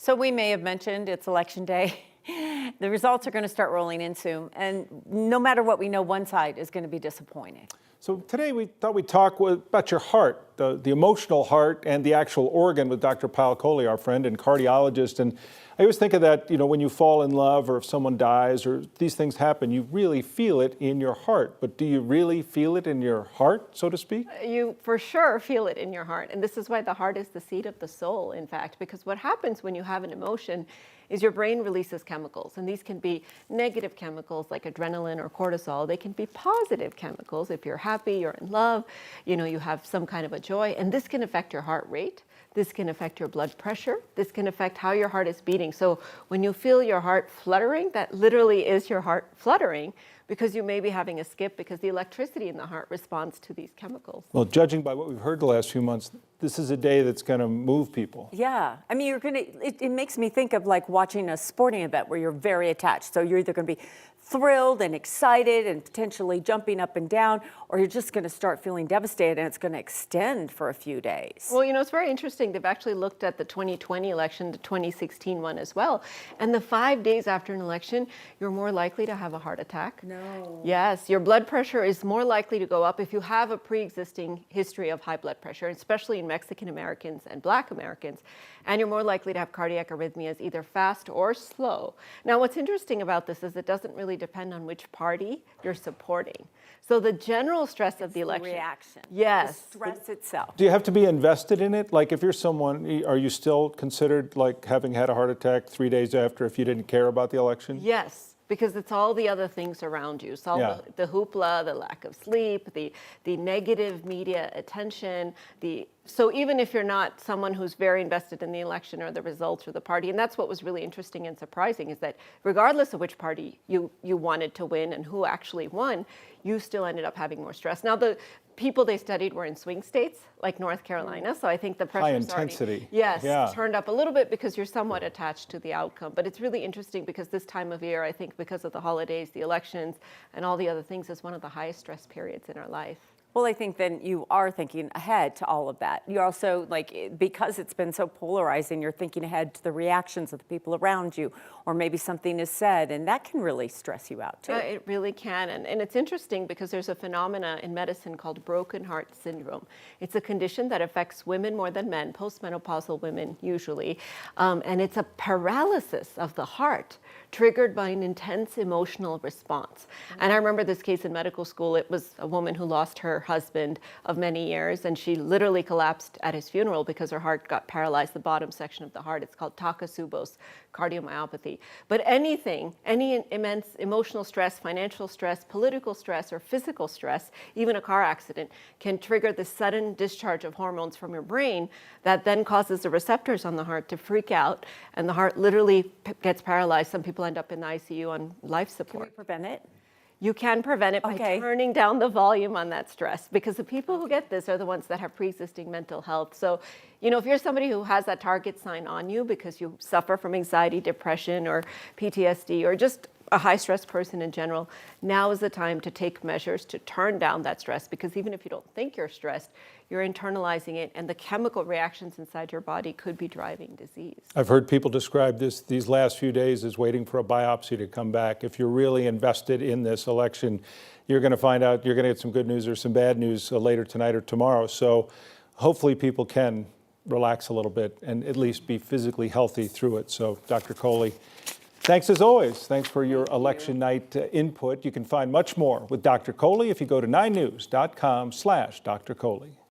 So we may have mentioned it's election day. The results are going to start rolling in soon. And no matter what we know, one side is going to be disappointed. So today we thought we'd talk about your heart, the emotional heart and the actual organ with Dr. Payal Kohli, our friend and cardiologist. And I always think of that, when you fall in love or if someone dies or these things happen, you really feel it in your heart. But do you really feel it in your heart, so to speak? You for sure feel it in your heart. And this is why the heart is the seat of the soul, in fact, because what happens when you have an emotion is your brain releases chemicals. And these can be negative chemicals like adrenaline or cortisol. They can be positive chemicals. If you're happy, you're in love, you have some kind of a joy. And this can affect your heart rate. This can affect your blood pressure. This can affect how your heart is beating. So when you feel your heart fluttering, that literally is your heart fluttering, because you may be having a skip because the electricity in the heart responds to these chemicals. Well, judging by what we've heard the last few months, this is a day that's going to move people. Yeah. I mean, it makes me think of like watching a sporting event where you're very attached. So you're either going to be thrilled and excited and potentially jumping up and down, or you're just going to start feeling devastated and it's going to extend for a few days. Well, it's very interesting. They've actually looked at the 2020 election, the 2016 one as well. And the 5 days after an election, you're more likely to have a heart attack. No. Yes, your blood pressure is more likely to go up if you have a pre-existing history of high blood pressure, especially in Mexican Americans and Black Americans. And you're more likely to have cardiac arrhythmias, either fast or slow. Now, what's interesting about this is it doesn't really depend on which party you're supporting. So the general stress of the election. The reaction. Yes. The stress itself. Do you have to be invested in it? Like if you're someone, are you still considered like having had a heart attack 3 days after if you didn't care about the election? Yes. Because it's all the other things around you. It's all the hoopla, the lack of sleep, the negative media attention, so even if you're not someone who's very invested in the election or the results or the party, and that's what was really interesting and surprising, is that regardless of which party you wanted to win and who actually won, you still ended up having more stress. Now, the people they studied were in swing states like North Carolina, so I think the pressure high intensity. Turned up a little bit because you're somewhat attached to the outcome. But it's really interesting because this time of year, I think because of the holidays, the elections, and all the other things, is one of the highest stress periods in our life. Well, I think then you are thinking ahead to all of that. You're also, because it's been so polarizing, you're thinking ahead to the reactions of the people around you, or maybe something is said, and that can really stress you out too. It really can, and it's interesting because there's a phenomena in medicine called broken heart syndrome. It's a condition that affects women more than men, postmenopausal women usually, and it's a paralysis of the heart triggered by an intense emotional response. And I remember this case in medical school. It was a woman who lost her husband of many years, and she literally collapsed at his funeral because her heart got paralyzed, the bottom section of the heart. It's called Takotsubo's cardiomyopathy. But any immense emotional stress, financial stress, political stress, or physical stress, even a car accident, can trigger the sudden discharge of hormones from your brain that then causes the receptors on the heart to freak out, and the heart literally gets paralyzed. Some people end up in the ICU on life support. Can we prevent it? You can prevent it by turning down the volume on that stress, because the people who get this are the ones that have pre-existing mental health. So, if you're somebody who has that target sign on you because you suffer from anxiety, depression, or PTSD, or just a high-stress person in general, now is the time to take measures to turn down that stress, because even if you don't think you're stressed, you're internalizing it, and the chemical reactions inside your body could be driving disease. I've heard people describe these last few days as waiting for a biopsy to come back. If you're really invested in this election, you're going to find out, you're going to get some good news or some bad news later tonight or tomorrow. So hopefully people can relax a little bit and at least be physically healthy through it. So Dr. Kohli, thanks as always. Thanks for your election night input. You can find much more with Dr. Kohli if you go to 9news.com/Dr. Kohli.